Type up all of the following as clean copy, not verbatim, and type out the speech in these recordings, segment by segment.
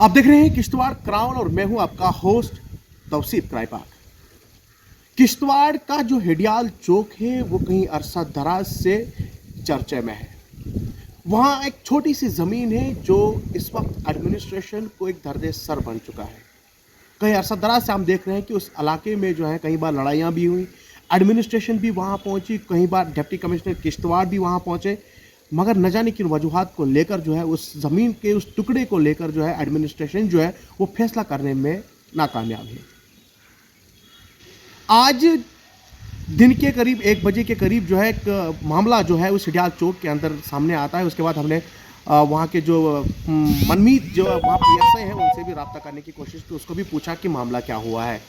आप देख रहे हैं किश्तवाड़ क्राउन और मैं हूं आपका होस्ट तौसीफ क्राइपाक। किश्तवाड़ का जो हेडियाल चौक है वो कहीं अरसा दराज से चर्चे में है। वहां एक छोटी सी ज़मीन है जो इस वक्त एडमिनिस्ट्रेशन को एक दर्द सर बन चुका है। कहीं अरसा दराज से हम देख रहे हैं कि उस इलाके में जो है कई बार लड़ाइयाँ भी हुई, एडमिनिस्ट्रेशन भी वहाँ पहुँची, कई बार डिप्टी कमिश्नर किश्तवाड़ भी वहाँ पहुँचे, मगर न जाने किन वजूहात को लेकर जो है उस ज़मीन के उस टुकड़े को लेकर जो है एडमिनिस्ट्रेशन जो है वो फैसला करने में नाकामयाब है। आज दिन के करीब 1 बजे के करीब जो है एक मामला जो है उस हिडियाल चौक के अंदर सामने आता है। उसके बाद हमने वहाँ के जो मनमीत जो वहाँ PSI हैं उनसे भी रब्ता करने की कोशिश की, उसको भी पूछा कि मामला क्या हुआ है।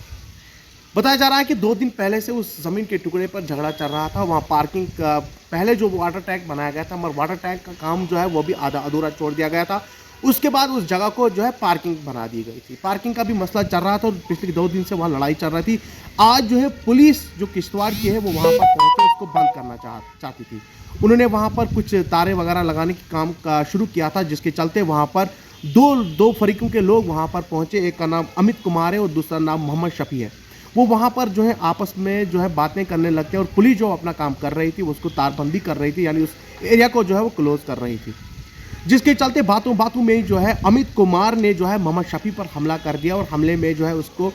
बताया जा रहा है कि 2 दिन पहले से उस ज़मीन के टुकड़े पर झगड़ा चल रहा था। वहाँ पार्किंग का पहले जो वाटर टैंक बनाया गया था, मगर वाटर टैंक का काम जो है वो भी आधा अधूरा छोड़ दिया गया था। उसके बाद उस जगह को जो है पार्किंग बना दी गई थी। पार्किंग का भी मसला चल रहा था और पिछले 2 दिन से वहाँ लड़ाई चल रही थी। आज जो है पुलिस जो किश्तवाड़ की है वो वहाँ पर पहुँचे, उसको बंद करना चाहती थी। उन्होंने वहाँ पर कुछ तारे वगैरह लगाने के काम का शुरू किया था, जिसके चलते वहाँ पर दो फरीकों के लोग वहाँ पर पहुँचे। एक का नाम अमित कुमार है और दूसरा नाम मोहम्मद शफी है। वो वहाँ पर जो है आपस में जो है बातें करने लगते हैं और पुलिस जो अपना काम कर रही थी उसको तारबंदी कर रही थी, यानी उस एरिया को जो है वो क्लोज कर रही थी। जिसके चलते बातों में जो है अमित कुमार ने जो है मोहम्मद शफी पर हमला कर दिया और हमले में जो है उसको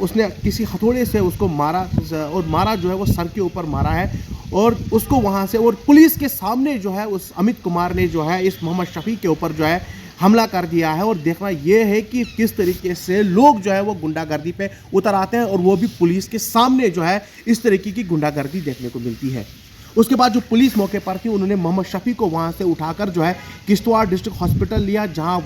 उसने किसी हथौड़े से उसको मारा जो है वो सर के ऊपर मारा है और उसको वहाँ से, और पुलिस के सामने जो है उस अमित कुमार ने जो है इस मोहम्मद शफी के ऊपर जो है हमला कर दिया है। और देखना यह है कि किस तरीके से लोग जो है वो गुंडागर्दी पे उतर आते हैं और वो भी पुलिस के सामने जो है इस तरीके की गुंडागर्दी देखने को मिलती है। उसके बाद जो पुलिस मौके पर थी उन्होंने मोहम्मद शफी को वहाँ से उठाकर जो है किश्तवाड़ डिस्ट्रिक्ट हॉस्पिटल लिया, जहाँ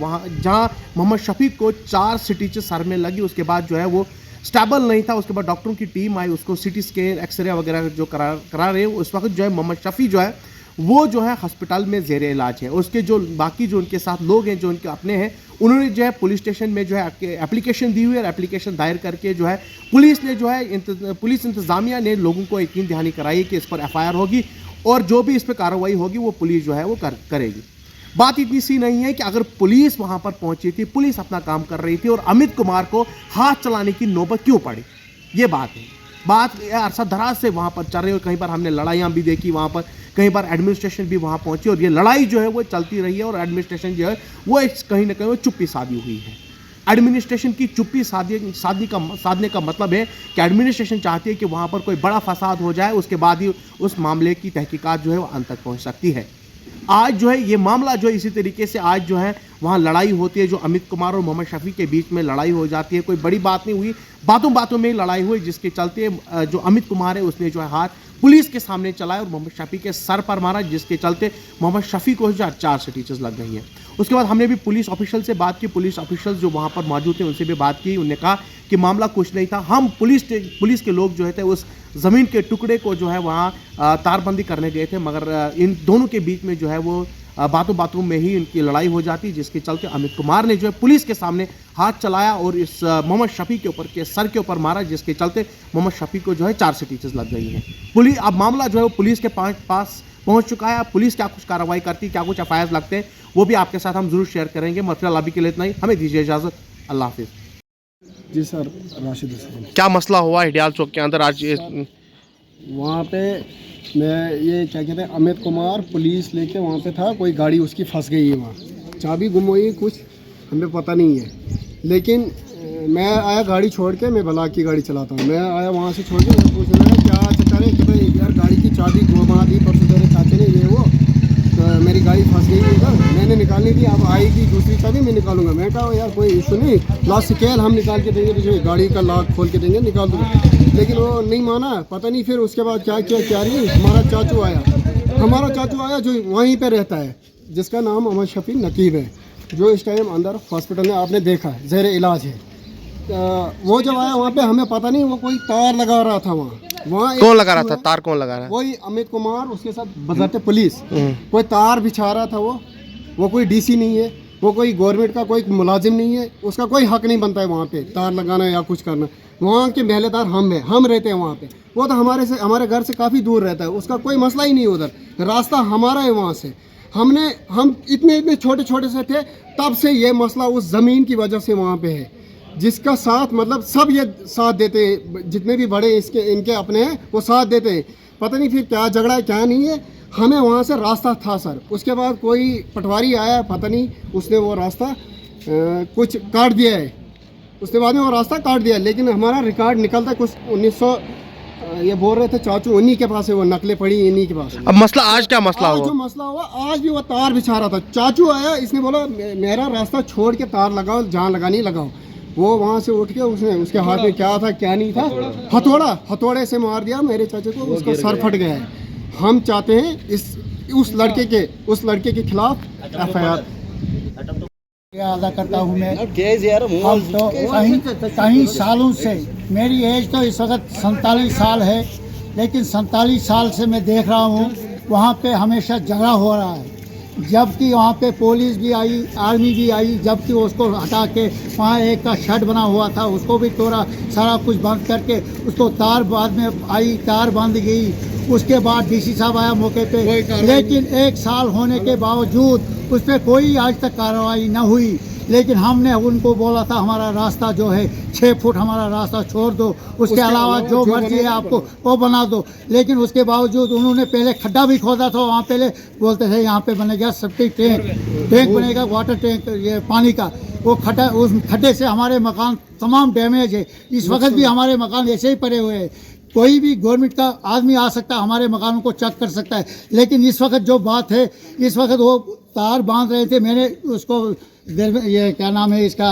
मोहम्मद शफी को 4 स्टिचेस सर में लगी। उसके बाद जो है वो स्टेबल नहीं था। उसके बाद डॉक्टरों की टीम आई, उसको CT स्कैन एक्सरे वगैरह जो करा रहे हैं। उस वक्त जो है मोहम्मद शफी जो है वो जो है हॉस्पिटल में ज़ेरे इलाज है। उसके जो बाकी जो उनके साथ लोग हैं जो उनके अपने हैं, उन्होंने जो है पुलिस स्टेशन में जो है एप्लीकेशन दी हुई है और एप्लीकेशन दायर करके जो है पुलिस ने जो है पुलिस इंतज़ामिया ने लोगों को यकीन दहानी कराई कि इस पर FIR होगी और जो भी इस पर कार्रवाई होगी वो पुलिस जो है वो करेगी। बात इतनी सी नहीं है कि अगर पुलिस वहाँ पर पहुँची थी, पुलिस अपना काम कर रही थी और अमित कुमार को हाथ चलाने की नौबत क्यों पड़ी, ये बात है। बात अरसा दराज से वहाँ पर चल रही है और कहीं बार हमने लड़ाइयाँ भी देखी वहाँ पर, कई बार एडमिनिस्ट्रेशन भी वहाँ पहुँची और ये लड़ाई जो है वो चलती रही है और एडमिनिस्ट्रेशन जो है वो कहीं ना कहीं वो चुप्पी साधी हुई है। एडमिनिस्ट्रेशन की चुप्पी साधने का मतलब है कि एडमिनिस्ट्रेशन चाहती है कि वहाँ पर कोई बड़ा फसाद हो जाए, उसके बाद ही उस मामले की तहकीकात जो है वो अंत तक पहुँच सकती है। आज जो है ये मामला जो है इसी तरीके से आज जो है वहाँ लड़ाई होती है, जो अमित कुमार और मोहम्मद शफी के बीच में लड़ाई हो जाती है। कोई बड़ी बात नहीं हुई, बातों में लड़ाई हुई, जिसके चलते जो अमित कुमार है उसने जो है हाथ पुलिस के सामने चलाया और मोहम्मद शफी के सर पर मारा, जिसके चलते मोहम्मद शफी को जो 4 स्टिचेस लग गई हैं। उसके बाद हमने भी पुलिस ऑफिशियल से बात की, पुलिस ऑफिशियल जो वहाँ पर मौजूद थे उनसे भी बात की। उन्होंने कहा कि मामला कुछ नहीं था, हम पुलिस के लोग जो है थे उस ज़मीन के टुकड़े को जो है वहाँ तारबंदी करने गए थे, मगर इन दोनों के बीच में जो है वो बातों में ही इनकी लड़ाई हो जाती, जिसके चलते अमित कुमार ने जो है पुलिस के सामने हाथ चलाया और इस मोहम्मद शफी के ऊपर सर के ऊपर मारा, जिसके चलते मोहम्मद शफी को जो है 4 स्टिचेस लग गई हैं। पुलिस अब मामला जो है वो पुलिस के पास पहुंच चुका है। अब पुलिस क्या कुछ कार्रवाई करती, क्या कुछ FIR लगते हैं, वो भी आपके साथ हम जरूर शेयर करेंगे। मतलब अभी के लिए इतना ही, हमें दीजिए इजाज़त, अल्लाह हाफिज़। जी सर, राशिद हुसैन। क्या मसला हुआ हिडियाल चौक के अंदर आज? वहाँ पे मैं ये क्या कहते हैं अमित कुमार पुलिस लेके वहाँ पे था, कोई गाड़ी उसकी फंस गई है, वहाँ चाबी गुम हुई, कुछ हमें पता नहीं है। लेकिन मैं आया गाड़ी छोड़ के, मैं बलाक की गाड़ी चलाता हूँ, मैं आया वहाँ से छोड़ के, मैं पूछ रहा है क्या चक्कर है कि भाई यार गाड़ी की चाबी घुमा दी परसों तेरे चाचे ने, ये वो तो मेरी गाड़ी फंस गई है, मैंने निकालनी थी, अब आएगी दूसरी चाबी मैं निकालूंगा। मैं कहा यार कोई इशू नहीं, लास्ट स्केल हम निकाल के देंगे, तुझे गाड़ी का लॉक खोल के देंगे, निकाल दूँगा। लेकिन वो नहीं माना, पता नहीं फिर उसके बाद क्या रही। हमारा चाचू आया जो वहीं पे रहता है, जिसका नाम मोहम्मद शफी नकीब है, जो इस टाइम अंदर हॉस्पिटल में आपने देखा है ज़ेरे इलाज है। वो जब आया वहाँ पे हमें पता नहीं, वो कोई तार लगा रहा था वहाँ कौन लगा रहा था? तार कौन लगा रहा है? वही अमित कुमार, उसके साथ बजाते पुलिस कोई तार बिछा रहा था। वो कोई DC नहीं है, वो कोई गवर्नमेंट का कोई मुलाजिम नहीं है, उसका कोई हक नहीं बनता है वहाँ पे तार लगाना या कुछ करना। वहाँ के पहलेदार हम रहते हैं वहाँ पे। वो तो हमारे घर से काफ़ी दूर रहता है, उसका कोई मसला ही नहीं है उधर, रास्ता हमारा है वहाँ से। हम इतने इतने छोटे छोटे से थे, तब से ये मसला उस ज़मीन की वजह से वहाँ पे है, जिसका साथ मतलब सब ये साथ देते हैं, जितने भी बड़े इनके अपने हैं वो साथ देते हैं। पता नहीं फिर क्या झगड़ा है क्या नहीं है। हमें वहाँ से रास्ता था सर, उसके बाद कोई पटवारी आया, पता नहीं उसने वो रास्ता कुछ काट दिया है, उसके बाद में वो रास्ता काट दिया। लेकिन हमारा रिकॉर्ड निकलता कुछ 1900 ये बोल रहे थे चाचू, उन्हीं के पास है वो नकलें पड़ी, इन्हीं के पास। अब मसला आज क्या मसला आज हुआ? जो मसला हुआ, आज भी वो तार बिछा रहा था, चाचू आया, इसने बोला मेरा रास्ता छोड़ के तार लगाओ, जहाँ लगानी लगाओ। वो वहाँ से उठ के उसके हाथ में क्या था क्या नहीं था, हथौड़े से मार दिया मेरे चाचे को, उसका सर फट गया है। हम चाहते हैं उस लड़के के खिलाफ FIR अदा करता हूँ मैं। हम तो कई सालों से, मेरी एज तो इस वक्त 47 साल है, लेकिन 47 साल से मैं देख रहा हूँ वहाँ पे हमेशा झगड़ा हो रहा है। जबकि वहाँ पे पुलिस भी आई, आर्मी भी आई, जबकि उसको हटा के वहाँ एक का शेड बना हुआ था उसको भी तोड़ा, सारा कुछ बंद करके उसको तार बाद में आई, तार बंद गई। उसके बाद DC साहब आया मौके पे, लेकिन 1 साल होने के बावजूद उस पर कोई आज तक कार्रवाई न हुई। लेकिन हमने उनको बोला था हमारा रास्ता जो है 6 फुट हमारा रास्ता छोड़ दो, उसके अलावा जो मर्जी है आपको वो बना दो। लेकिन उसके बावजूद उन्होंने पहले खड्डा भी खोदा था, वहाँ पहले बोलते थे यहाँ पे बनेगा सेप्टिक टैंक बनेगा, वाटर टैंक, ये पानी का। वो खड्डा, उस खड्डे से हमारे मकान तमाम डैमेज है। इस वक्त भी हमारे मकान ऐसे ही पड़े हुए हैं। कोई भी गवर्नमेंट का आदमी आ सकता है, हमारे मकानों को चेक कर सकता है। लेकिन इस वक्त जो बात है, इस वक्त वो तार बांध रहे थे, मैंने उसको ये क्या नाम है इसका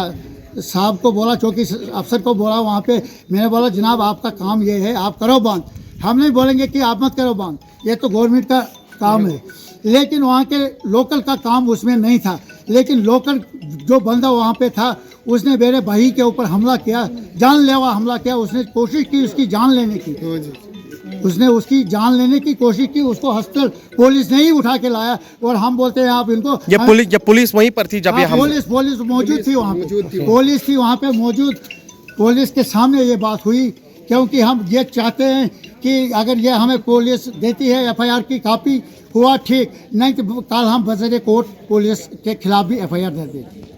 साहब को बोला, चौकी अफसर को बोला वहाँ पे, मैंने बोला जनाब आपका काम ये है, आप करो बांध। हम नहीं बोलेंगे कि आप मत करो बांध, ये तो गवर्नमेंट का काम है। लेकिन वहाँ के लोकल का काम उसमें नहीं था। लेकिन लोकल जो बंदा वहाँ पे था, उसने मेरे भाई के ऊपर हमला किया, जानलेवा हमला किया। उसने कोशिश की उसकी जान लेने की, उसने उसकी जान लेने की कोशिश की। उसको हॉस्पिटल पुलिस ने ही उठा के लाया। और हम बोलते हैं आप इनको, जब पुलिस वहीं पर थी, जब ये पुलिस मौजूद थी वहाँ पे, पुलिस थी वहाँ पे मौजूद। पुलिस के सामने ये बात हुई, क्योंकि हम ये चाहते हैं कि अगर ये हमें पुलिस देती है FIR की कॉपी, हुआ ठीक, नहीं तो कल हम बज़र कोर्ट पुलिस के खिलाफ भी FIR दे दें।